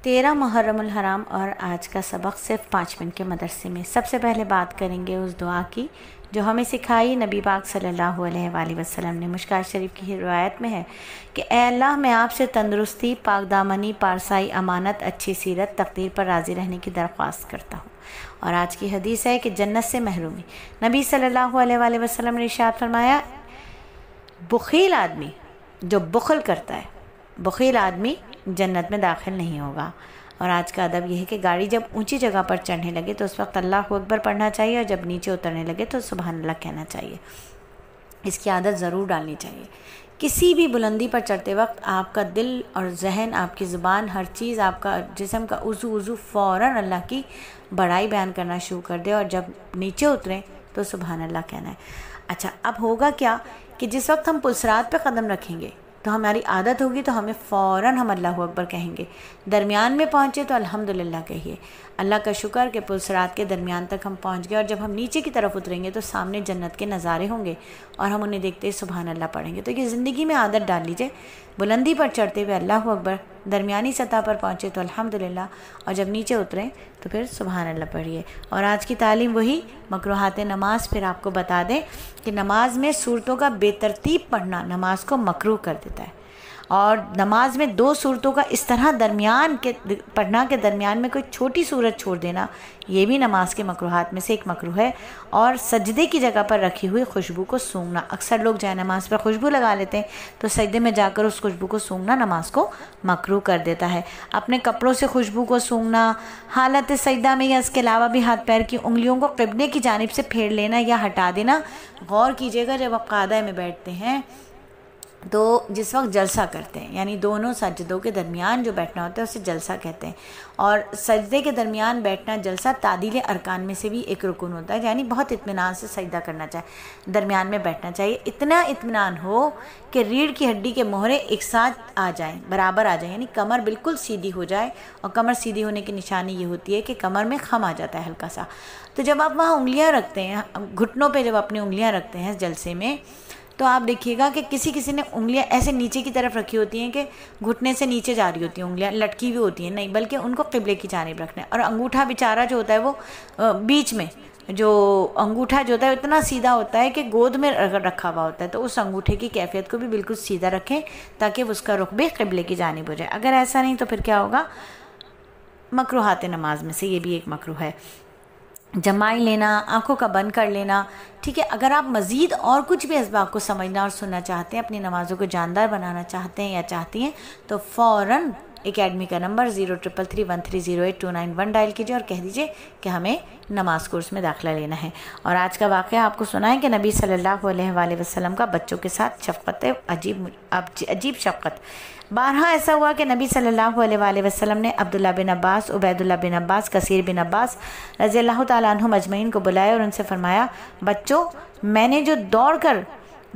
13 मुहर्रमुल हराम और आज का सबक सिर्फ 5 मिनट के मदरसे में। सबसे पहले बात करेंगे उस दुआ की जो हमें सिखाई नबी पाक सल्लल्लाहु अलैहि वसल्लम ने। मुश्कात शरीफ की रिवायत में है कि ए अल्लाह, मैं आपसे तंदुरुस्ती, पाकदामनी, पारसाई, अमानत, अच्छी सीरत, तकदीर पर राज़ी रहने की दरख्वास्त करता हूँ। और आज की हदीस है कि जन्नत से महरूमी। नबी सल्लल्लाहु अलैहि वसल्लम ने इरशाद फरमाया, बुखील आदमी जो बुखल करता है, बुखील आदमी जन्नत में दाखिल नहीं होगा। और आज का अदब यह है कि गाड़ी जब ऊंची जगह पर चढ़ने लगे तो उस वक्त अल्लाहु अकबर पढ़ना चाहिए और जब नीचे उतरने लगे तो सुबहान अल्लाह कहना चाहिए। इसकी आदत ज़रूर डालनी चाहिए। किसी भी बुलंदी पर चढ़ते वक्त आपका दिल और जहन, आपकी ज़ुबान, हर चीज़, आपका जिस्म का उज़ू फ़ौरन अल्लाह की बड़ाई बयान करना शुरू कर दे और जब नीचे उतरें तो सुबहान अल्लाह कहना है। अच्छा, अब होगा क्या कि जिस वक्त हम पुलसरात पे कदम रखेंगे तो हमारी आदत होगी तो हमें फ़ौरन हम अल्लाहु अकबर कहेंगे। दरमियान में पहुँचे तो अल्हम्दुलिल्लाह कहिए। अल्लाह का शुक्र कि पुलसरात के दरमियान तक हम पहुँच गए और जब हम नीचे की तरफ उतरेंगे तो सामने जन्नत के नज़ारे होंगे और हम उन्हें देखते ही सुबहान अल्लाह पढ़ेंगे। तो ये ज़िंदगी में आदत डाल लीजिए, बुलंदी पर चढ़ते हुए अल्लाहु अकबर, दरमियानी सतह पर पहुँचे तो अल्हम्दुलिल्लाह और जब नीचे उतरें तो फिर सुबहान अल्लाह पढ़िए। और आज की तालीम वही मकरूहात नमाज फिर आपको बता दें कि नमाज में सूरतों का बेतरतीब पढ़ना नमाज को मकरूह कर देता है। और नमाज में 2 सूरतों का इस तरह दरमियान के पढ़ना के दरमियान में कोई छोटी सूरत छोड़ देना, ये भी नमाज के मकरूहात में से एक मकरूह है। और सजदे की जगह पर रखी हुई खुशबू को सूंघना, अक्सर लोग जाए नमाज पर खुशबू लगा लेते हैं तो सजदे में जाकर उस खुशबू को सूंघना नमाज को मकरूह कर देता है। अपने कपड़ों से खुशबू को सूंघना, हालत सजदा में या इसके अलावा भी हाथ पैर की उंगलियों को क़िबले की जानिब से फेर लेना या हटा देना। गौर कीजिएगा, जब आप क़ादा में बैठते हैं तो जिस वक्त जलसा करते हैं, यानी दोनों सजदों के दरमियान जो बैठना होता है उसे जलसा कहते हैं। और सजदे के दरमियान बैठना जलसा तादील अरकान में से भी एक रुकन होता है, यानी बहुत इत्मीनान से सजदा करना चाहिए, दरमियान में बैठना चाहिए। इतना इत्मीनान हो कि रीढ़ की हड्डी के मोहरे एक साथ आ जाएं, बराबर आ जाएं, यानी कमर बिल्कुल सीधी हो जाए। और कमर सीधी होने की निशानी ये होती है कि कमर में खम आ जाता है हल्का सा। तो जब आप वहाँ उंगलियाँ रखते हैं, घुटनों पर जब अपनी उंगलियाँ रखते हैं जलसे में, तो आप देखिएगा कि किसी ने उंगलियां ऐसे नीचे की तरफ रखी होती हैं कि घुटने से नीचे जा रही होती हैं, उंगलियां लटकी हुई होती हैं, नहीं बल्कि उनको क़िबले की जानिब रखना है। और अंगूठा बेचारा जो होता है वो बीच में, जो अंगूठा जो होता है इतना सीधा होता है कि गोद में रखा हुआ होता है, तो उस अंगूठे की कैफियत को भी बिल्कुल सीधा रखें ताकि उसका रुख भी क़िबले की जानिब हो जाए। अगर ऐसा नहीं तो फिर क्या होगा, मकरूहात नमाज में से ये भी एक मकरूह है। जमाई लेना, आंखों का बंद कर लेना, ठीक है। अगर आप मज़ीद और कुछ भी इसबाब को समझना और सुनना चाहते हैं, अपनी नमाज़ों को जानदार बनाना चाहते हैं या चाहती हैं, तो फ़ौरन एकेडमी का नंबर 0333130829 डायल कीजिए और कह दीजिए कि हमें नमाज कोर्स में दाखिला लेना है। और आज का वाक़या आपको सुनाएं कि नबी सल्लल्लाहु अलैहि वसल्लम का बच्चों के साथ शफ़क़त, अजीब शफ़क़त। बारहा ऐसा हुआ कि नबी सल्लल्लाहु अलैहि वसल्लम ने अब्दुल्ला बिन अब्बास, उबैदुल्ला बिन अब्बास, कसीर बिन अब्बास रज़ियल्लाहु ताला अन्हुम अजमईन को बुलाया और उनसे फरमाया, बच्चों, मैंने जो दौड़कर,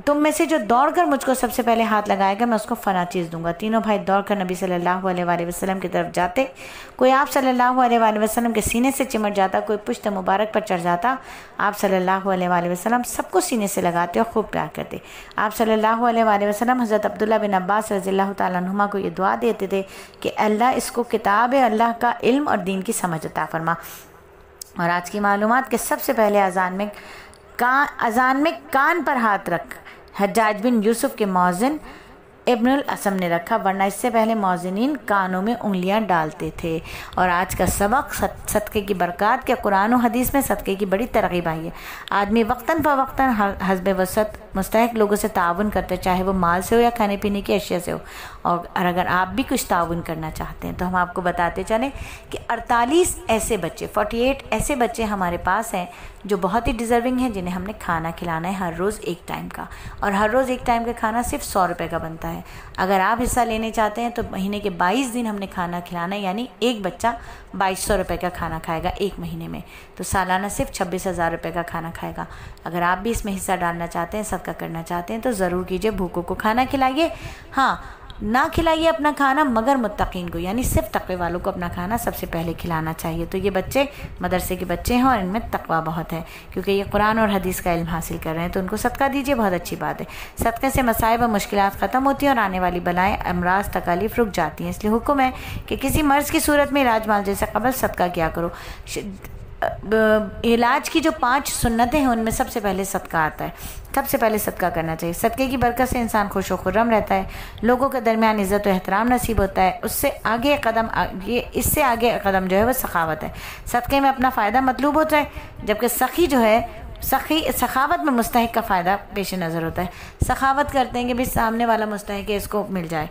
तुम में से जो दौड़कर मुझको सबसे पहले हाथ लगाएगा मैं उसको फ़ना चीज़ दूंगा। तीनों भाई दौड़कर नबी सल्लल्लाहु अलैहि वसल्लम की तरफ जाते। कोई आप सल्लल्लाहु अलैहि वसल्लम के सीने से चिमट जाता, कोई पुश्त मुबारक पर चढ़ जाता। आप सल्लल्लाहु अलैहि वसल्लम सबको सीने से लगाते और खूब प्यार करते। आप सल्लल्लाहु अलैहि वसल्लम हज़रत अब्दुल्ला बिन अब्बास रज़ियल्लाहु ताला अन्हुमा को ये दुआ देते थे कि अल्लाह इसको किताब अल्लाह का इल्म और दीन की समझ अता फरमा। और आज की मालूमात के सबसे पहले अजान में कान पर हाथ रख हज्जाज बिन यूसुफ के मौज़िन इब्नुल असम ने रखा, वरना इससे पहले मौज़िनीन कानों में उंगलियां डालते थे। और आज का सबक सदक़े की बरक़ात के कुरान और हदीस में सदक़े की बड़ी तरग़ीब आई है। आदमी वक्तन फ़वक्तन हस्ब वसत मुस्तहिक़ लोगों से ताउन करते, चाहे वो माल से हो या खाने पीने की अशिया से हो। और अगर आप भी कुछ ताउन करना चाहते हैं तो हम आपको बताते चलें कि 48 ऐसे बच्चे हमारे पास हैं जो बहुत ही डिज़र्विंग हैं, जिन्हें हमने खाना खिलाना है हर रोज़ एक टाइम का। और हर रोज़ एक टाइम का खाना सिर्फ 100 रुपये का बनता है। अगर आप हिस्सा लेने चाहते हैं तो महीने के 22 दिन हमने खाना खिलाना है, यानी एक बच्चा 2200 रुपये का खाना खाएगा एक महीने में, तो सालाना सिर्फ 26,000 रुपये का खाना खाएगा। अगर आप भी इसमें हिस्सा डालना चाहते हैं, सदका करना चाहते हैं तो ज़रूर कीजिए, भूखों को खाना खिलाइए। हाँ, ना खिलाइए अपना खाना मगर मुत्तकीन को, यानी सिर्फ तक़वे वालों को अपना खाना सबसे पहले खिलाना चाहिए। तो ये बच्चे मदरसे के बच्चे हैं और इनमें तक़वा बहुत है, क्योंकि ये कुरान और हदीस का इल्म हासिल कर रहे हैं, तो उनको सदका दीजिए, बहुत अच्छी बात है। सदक़े से मसाइब और मुश्किलात ख़त्म होती हैं और आने वाली बलाएँ, अमराज, तकालीफ रुक जाती हैं। इसलिए हुक्म है कि किसी मर्ज़ की सूरत में इलाज माल जैसे कबल सदका किया करो। इलाज की जो 5 सुन्नतें हैं उनमें सबसे पहले सदका आता है, सबसे पहले सदका करना चाहिए। सदक़े की बरकत से इंसान खुश व खुर्रम रहता है, लोगों के दरमियान इज़्ज़त व एहतराम नसीब होता है। इससे आगे कदम जो है वो सखावत है। सदक़े में अपना फ़ायदा मतलूब होता है, जबकि सखी जो है सखावत में मुस्तहिक का फ़ायदा पेश नज़र होता है। सखावत करते हैं कि भाई सामने वाला मुस्तहिक है, इसको मिल जाए।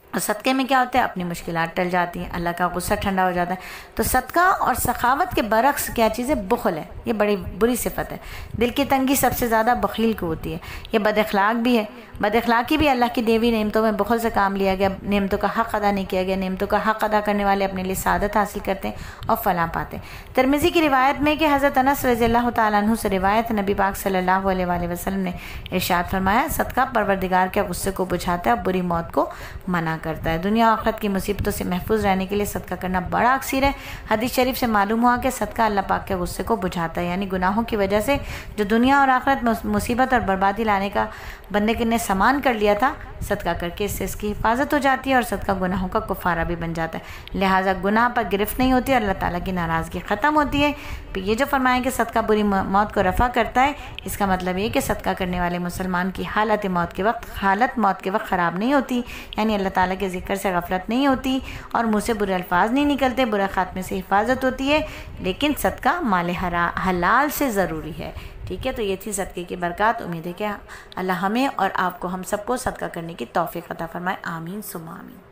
और सदक़े में क्या होता है, अपनी मुश्किलात टल जाती हैं, अल्लाह का गुस्सा ठंडा हो जाता है। तो सदका और सखावत के बरक्स क्या चीज़ है, बुख़ल है। ये बड़ी बुरी सिफत है। दिल की तंगी सबसे ज़्यादा बख़ील को होती है। ये बदअखलाक भी है। बदअखलाकी भी अल्लाह की देवी नेमतों में बुख़ल से काम लिया गया, नेमतों का हक़ अदा नहीं किया गया। नेमतों का हक़ अदा करने वाले अपने लिए सादत हासिल करते हैं और फलाह पाते हैं। तिरमिज़ी की रिवायत में कि हज़रत अनस रज़ियल्लाहु तआला अन्हु से रिवायत, नबी पाक सल्लल्लाहु अलैहि वसल्लम ने इरशाद फरमाया, सदका परवरदिगार के गुस्से को बुझाता है और बुरी मौत को मना करता है। दुनिया आखिरत की मुसीबतों से महफूज रहने के लिए सदका करना बड़ा अक्सर है। हदीस शरीफ से मालूम हुआ कि सदका अल्लाह पाक के गुस्से को बुझाता है, यानी गुनाहों की वजह से जो दुनिया और आखिरत में मुसीबत और बर्बादी लाने का बंदे ने सामान कर लिया था, सदका करके इससे इसकी हिफाजत हो जाती है और सदका गुनाहों का कुफारा भी बन जाता है। लिहाजा गुनाह पर गिरफ्त नहीं होती और अल्लाह ताला की नाराज़गी ख़त्म होती है। तो ये जो फरमाएं कि सदका बुरी मौत को रफ़ा करता है, इसका मतलब ये कि सदका करने वाले मुसलमान की हालत मौत के वक्त ख़राब नहीं होती, यानी अल्लाह ताला के ज़िक्र से गफलत नहीं होती और मुँह से बुरे अल्फाज नहीं निकलते, बुरा खात्मे से हिफाजत होती है। लेकिन सदका माल हलाल से ज़रूरी है। ठीक है, तो ये थी सदक़े की बरकत। उम्मीद है कि अल्लाह हमें और आपको, हम सबको सदका करने की तौफ़ीक़ अता फ़रमाए। आमीन सुम्मा आमीन।